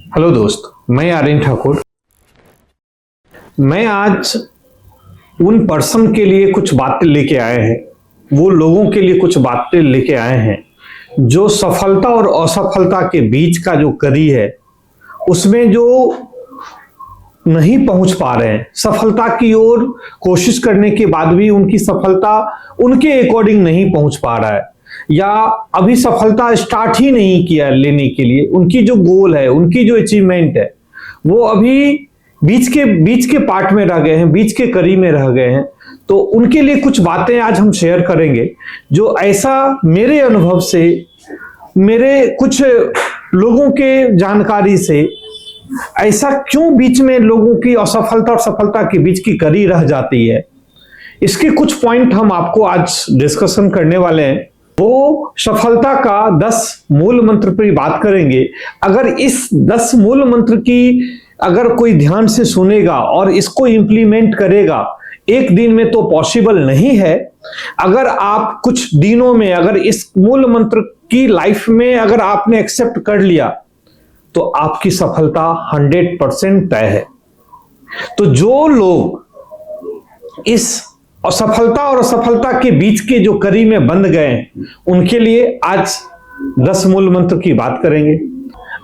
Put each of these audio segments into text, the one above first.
Hello दोस्त, मैं आर्यन ठाकुर। मैं आज उन पर्सन के लिए कुछ बातें लेके आए हैं, वो लोगों के लिए कुछ बातें लेके आए हैं जो सफलता और असफलता के बीच का जो कड़ी है उसमें जो नहीं पहुंच पा रहे हैं, सफलता की ओर कोशिश करने के बाद भी उनकी सफलता उनके अकॉर्डिंग नहीं पहुंच पा रहा है, या अभी सफलता स्टार्ट ही नहीं किया लेने के लिए। उनकी जो गोल है, उनकी जो अचीवमेंट है, वो अभी बीच के पार्ट में रह गए हैं, बीच के कड़ी में रह गए हैं। तो उनके लिए कुछ बातें आज हम शेयर करेंगे जो ऐसा मेरे अनुभव से, मेरे कुछ लोगों के जानकारी से, ऐसा क्यों बीच में लोगों की असफलता और सफलता के बीच की कड़ी रह जाती है, इसके कुछ पॉइंट हम आपको आज डिस्कशन करने वाले हैं। वो सफलता का 10 मूल मंत्र पर बात करेंगे। अगर इस 10 मूल मंत्र की अगर कोई ध्यान से सुनेगा और इसको इंप्लीमेंट करेगा, एक दिन में तो पॉसिबल नहीं है। अगर आप कुछ दिनों में अगर इस मूल मंत्र की लाइफ में अगर आपने एक्सेप्ट कर लिया तो आपकी सफलता 100% तय है। तो जो लोग इस असफलता और असफलता के बीच के जो कड़ी में बंध गए हैं, उनके लिए आज 10 मूल मंत्र की बात करेंगे।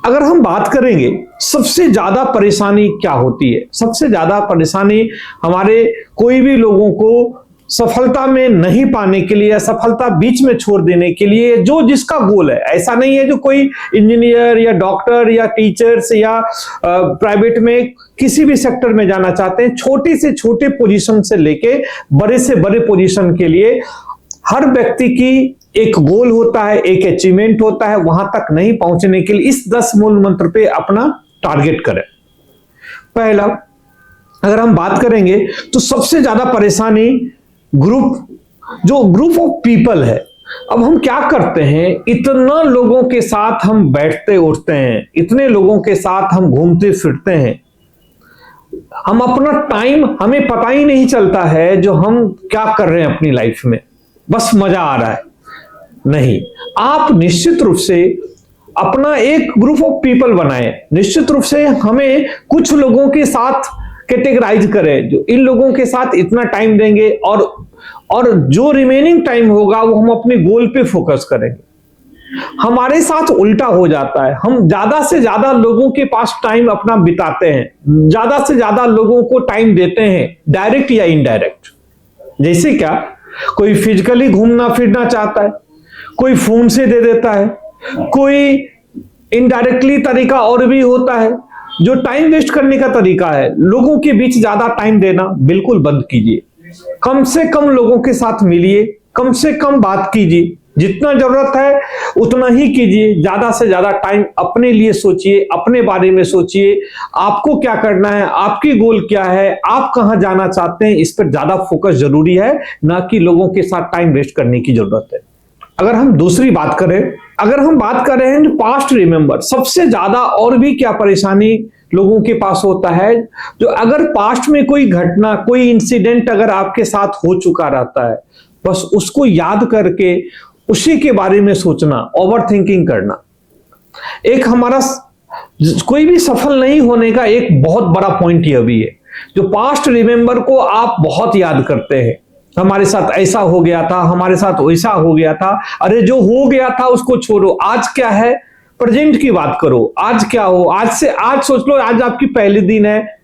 अगर हम बात करेंगे सबसे ज्यादा परेशानी क्या होती है, सबसे ज्यादा परेशानी हमारे कोई भी लोगों को सफलता में नहीं पाने के लिए, सफलता बीच में छोड़ देने के लिए, जो जिसका गोल है, ऐसा नहीं है जो कोई इंजीनियर या डॉक्टर या टीचर्स या प्राइवेट में किसी भी सेक्टर में जाना चाहते हैं, छोटे से छोटे पोजीशन से लेके बड़े से बड़े पोजीशन के लिए हर व्यक्ति की एक गोल होता है, एक अचीवमेंट होता है। वहां तक नहीं पहुंचने के लिए इस 10 मूल मंत्र पे अपना टारगेट करें। पहला, अगर हम बात करेंगे तो सबसे ज्यादा परेशानी ग्रुप ऑफ पीपल है। अब हम क्या करते हैं, इतना लोगों के साथ हम बैठते उठते हैं, इतने लोगों के साथ हम घूमते फिरते हैं, हम अपना टाइम हमें पता ही नहीं चलता है जो हम क्या कर रहे हैं अपनी लाइफ में, बस मजा आ रहा है। नहीं, आप निश्चित रूप से अपना एक ग्रुप ऑफ पीपल बनाएं। निश्चित रूप से हमें कुछ लोगों के साथ कैटेगराइज करें जो इन लोगों के साथ इतना टाइम देंगे, और जो रिमेनिंग टाइम होगा वो हम अपने गोल पे फोकस करेंगे। हमारे साथ उल्टा हो जाता है, हम ज्यादा से ज्यादा लोगों के पास टाइम अपना बिताते हैं, ज्यादा से ज्यादा लोगों को टाइम देते हैं, डायरेक्ट या इनडायरेक्ट। जैसे क्या, कोई फिजिकली घूमना फिरना चाहता है, कोई फोन से दे देता है, कोई इनडायरेक्टली तरीका और भी होता है। जो टाइम वेस्ट करने का तरीका है, लोगों के बीच ज्यादा टाइम देना बिल्कुल बंद कीजिए। कम से कम लोगों के साथ मिलिए, कम से कम बात कीजिए, जितना जरूरत है उतना ही कीजिए। ज्यादा से ज्यादा टाइम अपने लिए सोचिए, अपने बारे में सोचिए, आपको क्या करना है, आपकी गोल क्या है, आप कहां जाना चाहते हैं, इस पर ज्यादा फोकस जरूरी है, ना कि लोगों के साथ टाइम वेस्ट करने की जरूरत है। अगर हम दूसरी बात करें, अगर हम बात कर रहे हैं पास्ट रिमेंबर, सबसे ज्यादा और भी क्या परेशानी लोगों के पास होता है, जो अगर पास्ट में कोई घटना, कोई इंसिडेंट अगर आपके साथ हो चुका रहता है, बस उसको याद करके उसी के बारे में सोचना, ओवर थिंकिंग करना। एक हमारा कोई भी सफल नहीं होने का एक बहुत बड़ा पॉइंट यह भी है, जो पास्ट रिमेंबर को आप बहुत याद करते हैं। हमारे साथ ऐसा हो गया था, हमारे साथ वैसा हो गया था, अरे जो हो गया था उसको छोड़ो, आज क्या है, प्रेजेंट की बात करो। आज क्या हो, आज से आज सोच लो, आज आपकी पहले दिन है,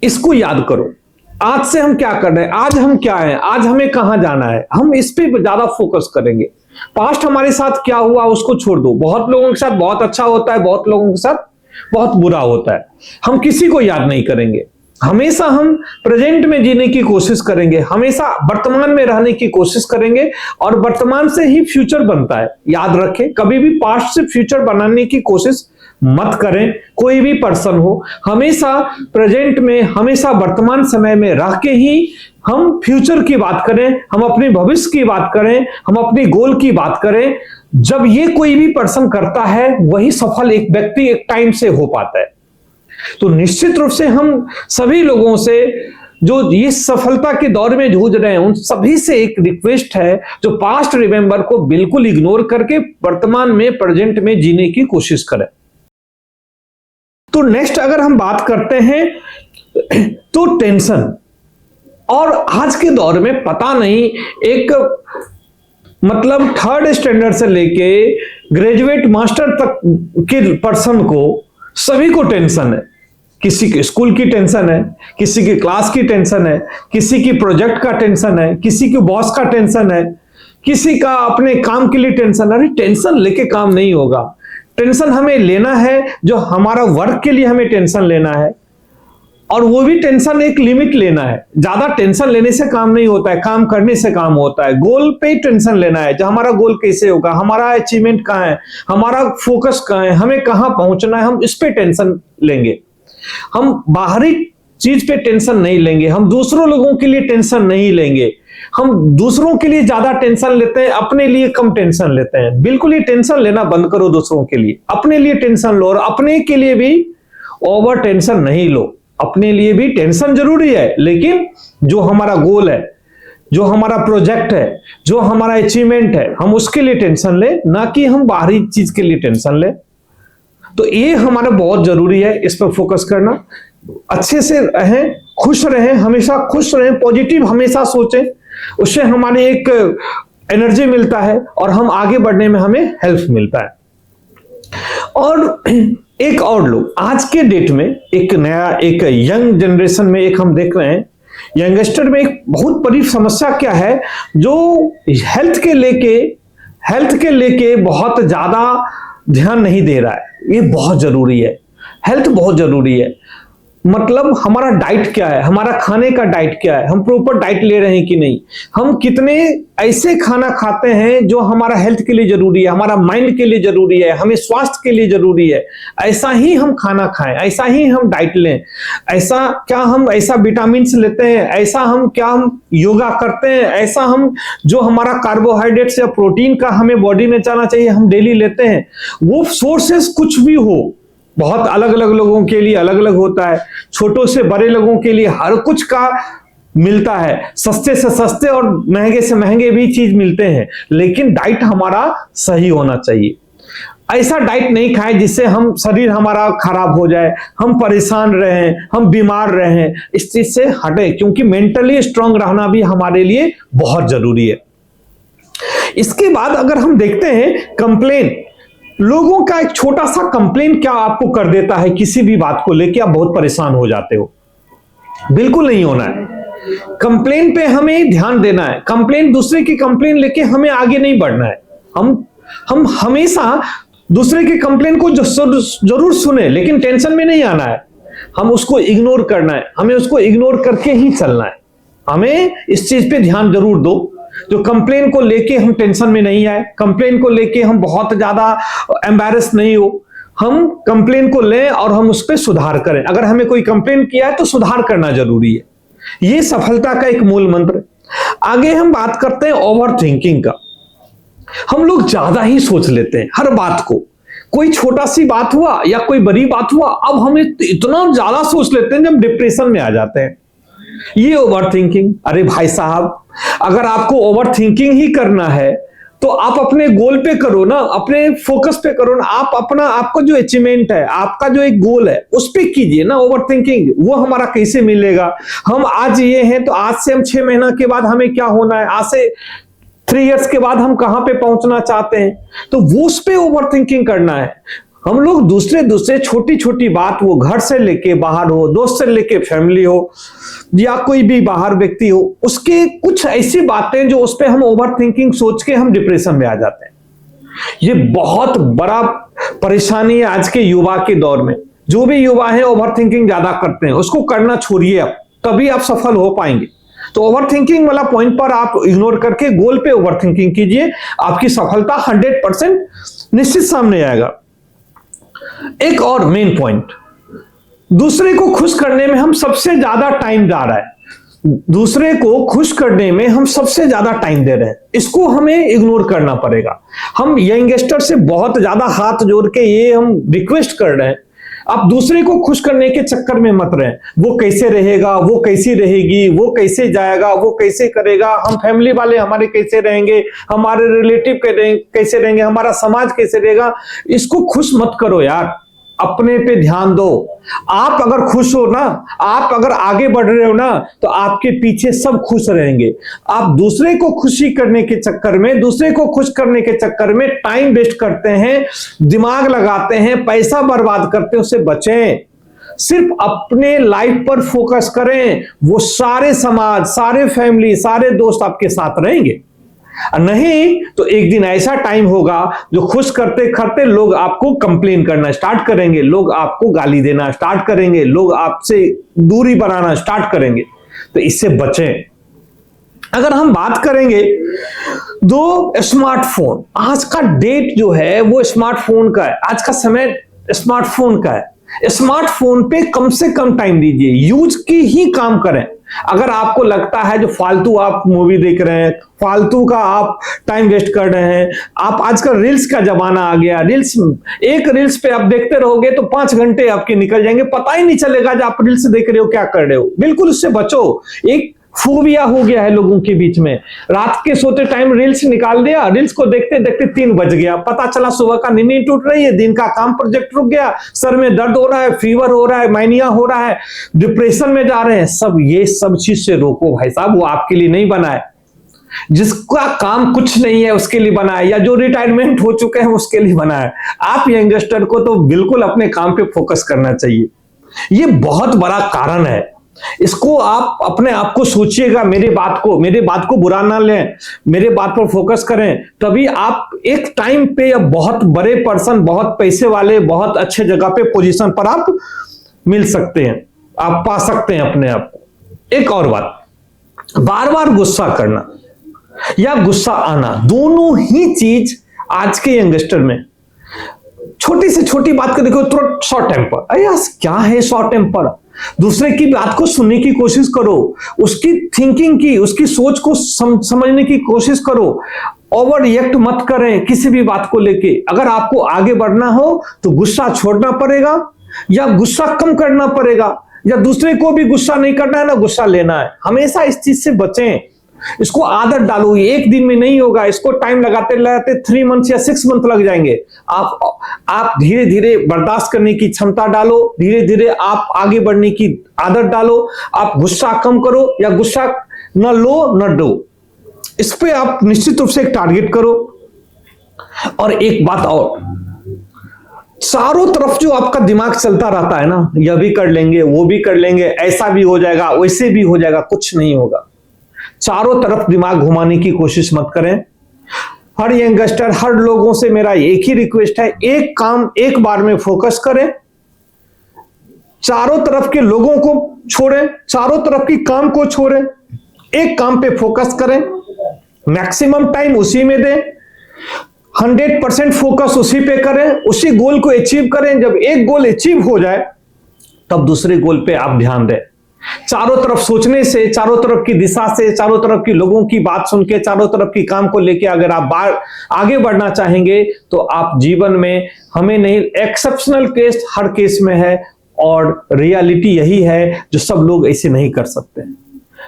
इसको याद करो। आज से हम क्या कर रहे हैं, आज हम क्या है, आज हमें कहां जाना है, हम इस पे ज्यादा फोकस करेंगे। पास्ट हमारे साथ क्या हुआ उसको छोड़ दो। बहुत लोगों के साथ बहुत अच्छा होता है, बहुत लोगों के साथ बहुत बुरा होता है, हम किसी को याद नहीं करेंगे। हमेशा हम प्रेजेंट में जीने की कोशिश करेंगे, हमेशा वर्तमान में रहने की कोशिश करेंगे, और वर्तमान से ही फ्यूचर बनता है। याद रखें, कभी भी पास्ट से फ्यूचर बनाने की कोशिश मत करें। कोई भी पर्सन हो, हमेशा प्रेजेंट में, हमेशा वर्तमान समय में रह के ही हम फ्यूचर की बात करें, हम अपने भविष्य की बात करें, हम अपने गोल की बात करें। जब ये कोई भी पर्सन करता है, वही सफल एक व्यक्ति एक टाइम से हो पाता है। तो निश्चित रूप से हम सभी लोगों से जो इस सफलता के दौर में जूझ रहे हैं, उन सभी से एक रिक्वेस्ट है, जो पास्ट रिमेंबर को बिल्कुल इग्नोर करके वर्तमान में, प्रेजेंट में जीने की कोशिश करें। तो नेक्स्ट अगर हम बात करते हैं तो टेंशन, और आज के दौर में पता नहीं, एक मतलब थर्ड स्टैंडर्ड से लेके ग्रेजुएट मास्टर तक के पर्सन को सभी को टेंशन है। किसी के स्कूल की टेंशन है, किसी की क्लास की टेंशन है, किसी की प्रोजेक्ट का टेंशन है, किसी की बॉस का टेंशन है, किसी का अपने काम के लिए टेंशन है। अरे टेंशन लेके काम नहीं होगा। टेंशन हमें लेना है, जो हमारा वर्क के लिए हमें टेंशन लेना है, और वो भी टेंशन एक लिमिट लेना है। ज्यादा टेंशन लेने से काम नहीं होता है, काम करने से काम होता है। गोल पे टेंशन लेना है, जो हमारा गोल कैसे होगा, हमारा अचीवमेंट कहाँ है, हमारा फोकस कहाँ है, हमें कहाँ पहुंचना है, हम इस पे टेंशन लेंगे। हम बाहरी चीज पे टेंशन नहीं लेंगे, हम दूसरों लोगों के लिए टेंशन नहीं लेंगे। हम दूसरों के लिए ज्यादा टेंशन लेते हैं, अपने लिए कम टेंशन लेते हैं। बिल्कुल ही टेंशन लेना बंद करो दूसरों के लिए, अपने लिए टेंशन लो, और अपने के लिए भी ओवर टेंशन नहीं लो। अपने लिए भी टेंशन जरूरी है, लेकिन जो हमारा गोल है, जो हमारा प्रोजेक्ट है, जो हमारा अचीवमेंट है, हम उसके लिए टेंशन ले, ना कि हम बाहरी चीज के लिए टेंशन ले। तो ये हमारा बहुत जरूरी है, इस पर फोकस करना। अच्छे से रहें, खुश रहें, हमेशा खुश रहें, पॉजिटिव हमेशा सोचें, उससे हमारे एक एनर्जी मिलता है और हम आगे बढ़ने में हमें हेल्प मिलता है। और एक और लोग आज के डेट में एक नया, एक यंग जनरेशन में एक हम देख रहे हैं, यंगस्टर में एक बहुत बड़ी समस्या क्या है, जो हेल्थ के लेके बहुत ज्यादा ध्यान नहीं दे रहा है। ये बहुत जरूरी है, हेल्थ बहुत जरूरी है। मतलब हमारा डाइट क्या है, हमारा खाने का डाइट क्या है, हम प्रॉपर डाइट ले रहे हैं कि नहीं, हम कितने ऐसे खाना खाते हैं जो हमारा हेल्थ के लिए जरूरी है, हमारा माइंड के लिए जरूरी है, हमें स्वास्थ्य के लिए जरूरी है। ऐसा ही हम खाना खाएं, ऐसा ही हम डाइट लें। ऐसा क्या हम ऐसा विटामिन लेते हैं, ऐसा हम क्या हम योगा करते हैं, ऐसा हम जो हमारा कार्बोहाइड्रेट्स या प्रोटीन का हमें बॉडी में जाना चाहिए हम डेली लेते हैं। वो सोर्सेस कुछ भी हो, बहुत अलग अलग लोगों के लिए अलग अलग होता है। छोटों से बड़े लोगों के लिए हर कुछ का मिलता है, सस्ते से सस्ते और महंगे से महंगे भी चीज मिलते हैं, लेकिन डाइट हमारा सही होना चाहिए। ऐसा डाइट नहीं खाए जिससे हम शरीर हमारा खराब हो जाए, हम परेशान रहें, हम बीमार रहें। इस चीज से हटे, क्योंकि मेंटली स्ट्रांग रहना भी हमारे लिए बहुत जरूरी है। इसके बाद अगर हम देखते हैं कंप्लेन, लोगों का एक छोटा सा कंप्लेन क्या आपको कर देता है, किसी भी बात को लेके आप बहुत परेशान हो जाते हो। बिल्कुल नहीं होना है। कंप्लेन पे हमें ध्यान देना है। कंप्लेन, दूसरे की कंप्लेन लेके हमें आगे नहीं बढ़ना है। हम हमेशा दूसरे के कंप्लेन को जरूर सुने, लेकिन टेंशन में नहीं आना है। हम उसको इग्नोर करना है, हमें उसको इग्नोर करके ही चलना है। हमें इस चीज पे ध्यान जरूर दो, जो कंप्लेन को लेके हम टेंशन में नहीं आए, कंप्लेन को लेके हम बहुत ज्यादा एम्बैरेस नहीं हो। हम कंप्लेन को लें और हम उस पर सुधार करें। अगर हमें कोई कंप्लेन किया है तो सुधार करना जरूरी है। ये सफलता का एक मूल मंत्र है। आगे हम बात करते हैं ओवर थिंकिंग का। हम लोग ज्यादा ही सोच लेते हैं हर बात को। कोई छोटा सी बात हुआ या कोई बड़ी बात हुआ, अब हम इतना ज्यादा सोच लेते हैं जब डिप्रेशन में आ जाते हैं। ये ओवर थिंकिंग। अरे भाई साहब, अगर आपको ओवर थिंकिंग ही करना है तो आप अपने गोल पे करो ना, अपने फोकस पे करो ना। आप अपना, आपका जो अचीवमेंट है, आपका जो एक गोल है, उस पे कीजिए ना ओवर थिंकिंग। वो हमारा कैसे मिलेगा? हम आज ये हैं तो आज से हम 6 महीना के बाद हमें क्या होना है, आज से 3 इयर्स के बाद हम कहां पे पहुंचना चाहते हैं, तो वो उस पे ओवर थिंकिंग करना है। हम लोग दूसरे छोटी छोटी बात, वो घर से लेके बाहर हो, दोस्त से लेके फैमिली हो, या कोई भी बाहर व्यक्ति हो, उसके कुछ ऐसी बातें जो उस पे हम ओवर थिंकिंग सोच के हम डिप्रेशन में आ जाते हैं। ये बहुत बड़ा परेशानी है आज के युवा के दौर में। जो भी युवा है ओवर थिंकिंग ज्यादा करते हैं, उसको करना छोड़िए, अब तभी आप सफल हो पाएंगे। तो ओवर थिंकिंग वाला पॉइंट पर आप इग्नोर करके गोल पे ओवर थिंकिंग कीजिए, आपकी सफलता 100% निश्चित सामने आएगा। एक और मेन पॉइंट, दूसरे को खुश करने में हम सबसे ज्यादा टाइम जा रहा है। दूसरे को खुश करने में हम सबसे ज्यादा टाइम दे रहे हैं, इसको हमें इग्नोर करना पड़ेगा। हम यंगस्टर से बहुत ज्यादा हाथ जोड़ के ये हम रिक्वेस्ट कर रहे हैं, आप दूसरे को खुश करने के चक्कर में मत रहें। वो कैसे रहेगा, वो कैसी रहेगी, वो कैसे जाएगा, वो कैसे करेगा, हम फैमिली वाले हमारे कैसे रहेंगे, हमारे रिलेटिव कैसे रहेंगे, हमारा समाज कैसे रहेगा, इसको खुश मत करो यार। अपने पे ध्यान दो। आप अगर खुश हो ना, आप अगर आगे बढ़ रहे हो ना, तो आपके पीछे सब खुश रहेंगे। आप दूसरे को खुशी करने के चक्कर में, दूसरे को खुश करने के चक्कर में टाइम वेस्ट करते हैं, दिमाग लगाते हैं, पैसा बर्बाद करते हैं, उससे बचें। सिर्फ अपने लाइफ पर फोकस करें, वो सारे समाज, सारे फैमिली, सारे दोस्त आपके साथ रहेंगे। नहीं तो एक दिन ऐसा टाइम होगा जो खुश करते करते लोग आपको कंप्लेन करना स्टार्ट करेंगे, लोग आपको गाली देना स्टार्ट करेंगे, लोग आपसे दूरी बनाना स्टार्ट करेंगे। तो इससे बचें। अगर हम बात करेंगे दो स्मार्टफोन, आज का डेट जो है वो स्मार्टफोन का है, आज का समय स्मार्टफोन का है। स्मार्टफोन पे कम से कम टाइम दीजिए, यूज की ही काम करें। अगर आपको लगता है जो फालतू आप मूवी देख रहे हैं, फालतू का आप टाइम वेस्ट कर रहे हैं, आप आजकल रील्स का जमाना आ गया, रील्स, एक रील्स पे आप देखते रहोगे तो 5 घंटे आपके निकल जाएंगे, पता ही नहीं चलेगा जब आप रील्स देख रहे हो क्या कर रहे हो। बिल्कुल उससे बचो। एक फोबिया हो गया है लोगों के बीच में, रात के सोते टाइम रील्स निकाल दिया, रील्स को देखते देखते 3 बज गया, पता चला सुबह का नींद टूट रही है, दिन का काम प्रोजेक्ट रुक गया, सर में दर्द हो रहा है, फीवर हो रहा है, माइनिया हो रहा है, डिप्रेशन में जा रहे हैं। सब ये सब चीज से रोको भाई साहब, वो आपके लिए नहीं बना है। जिसका काम कुछ नहीं है उसके लिए बना है, या जो रिटायरमेंट हो चुके हैं उसके लिए बना है। आप यंगस्टर को तो बिल्कुल अपने काम पे फोकस करना चाहिए। ये बहुत बड़ा कारण है, इसको आप अपने आप को सोचिएगा। मेरे बात को बुरा ना लें, मेरे बात पर फोकस करें, तभी आप एक टाइम पे या बहुत बड़े पर्सन, बहुत पैसे वाले, बहुत अच्छे जगह पे, पोजीशन पर आप मिल सकते हैं, आप पा सकते हैं अपने आप को। एक और बात, बार बार गुस्सा करना या गुस्सा आना, दोनों ही चीज आज के यंगस्टर में, छोटी से छोटी बात को देखो तुरंत शॉर्ट टेम्पर। अरे यार क्या है शॉर्ट टेम्पर? दूसरे की बात को सुनने की कोशिश करो, उसकी थिंकिंग की, उसकी सोच को समझने की कोशिश करो। ओवर रिएक्ट मत करें किसी भी बात को लेके। अगर आपको आगे बढ़ना हो तो गुस्सा छोड़ना पड़ेगा या गुस्सा कम करना पड़ेगा, या दूसरे को भी गुस्सा नहीं करना है ना गुस्सा लेना है। हमेशा इस चीज से बचें, इसको आदत डालो। एक दिन में नहीं होगा, इसको टाइम लगाते लगाते 3 मंथ या 6 मंथ लग जाएंगे। आप धीरे धीरे बर्दाश्त करने की क्षमता डालो, धीरे धीरे आप आगे बढ़ने की आदत डालो। आप गुस्सा कम करो या गुस्सा न लो न दो, इस पे आप निश्चित रूप से एक टारगेट करो। और एक बात और, चारों तरफ जो आपका दिमाग चलता रहता है ना, यह भी कर लेंगे, वो भी कर लेंगे, ऐसा भी हो जाएगा, वैसे भी हो जाएगा, कुछ नहीं होगा। चारों तरफ दिमाग घुमाने की कोशिश मत करें। हर यंगस्टर, हर लोगों से मेरा एक ही रिक्वेस्ट है, एक काम एक बार में फोकस करें। चारों तरफ के लोगों को छोड़ें, चारों तरफ की काम को छोड़ें, एक काम पे फोकस करें, मैक्सिमम टाइम उसी में दें, 100% फोकस उसी पे करें, उसी गोल को अचीव करें। जब एक गोल अचीव हो जाए तब दूसरे गोल पे आप ध्यान दें। चारों तरफ सोचने से, चारों तरफ की दिशा से, चारों तरफ की लोगों की बात सुन के, चारों तरफ की काम को लेके अगर आप आगे बढ़ना चाहेंगे तो आप जीवन में, हमें नहीं, एक्सेप्शनल केस हर केस में है और रियलिटी यही है जो सब लोग ऐसे नहीं कर सकते।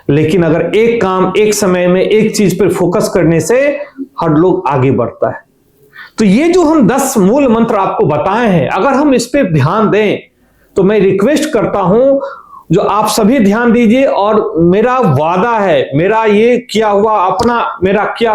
लेकिन अगर एक काम एक समय में एक चीज पर फोकस करने से हर लोग आगे बढ़ता है। तो ये जो हम 10 मूल मंत्र आपको बताए हैं, अगर हम इस पे ध्यान दें तो मैं रिक्वेस्ट करता हूं जो आप सभी ध्यान दीजिए। और मेरा वादा है, मेरा ये किया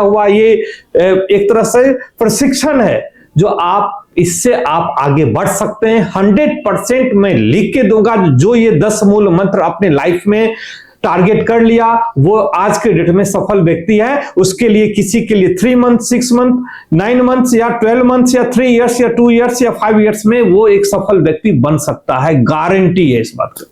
हुआ ये एक तरह से प्रशिक्षण है जो आप, इससे आप आगे बढ़ सकते हैं। 100% मैं लिख के दूंगा। जो ये 10 मूल मंत्र अपने लाइफ में टारगेट कर लिया वो आज के डेट में सफल व्यक्ति है। उसके लिए, किसी के लिए 3 मंथ, 6 मंथ, 9 मंथ या 12 मंथ या 3 इयर्स या 2 इयर्स या 5 इयर्स में वो एक सफल व्यक्ति बन सकता है। गारंटी है इस बात की।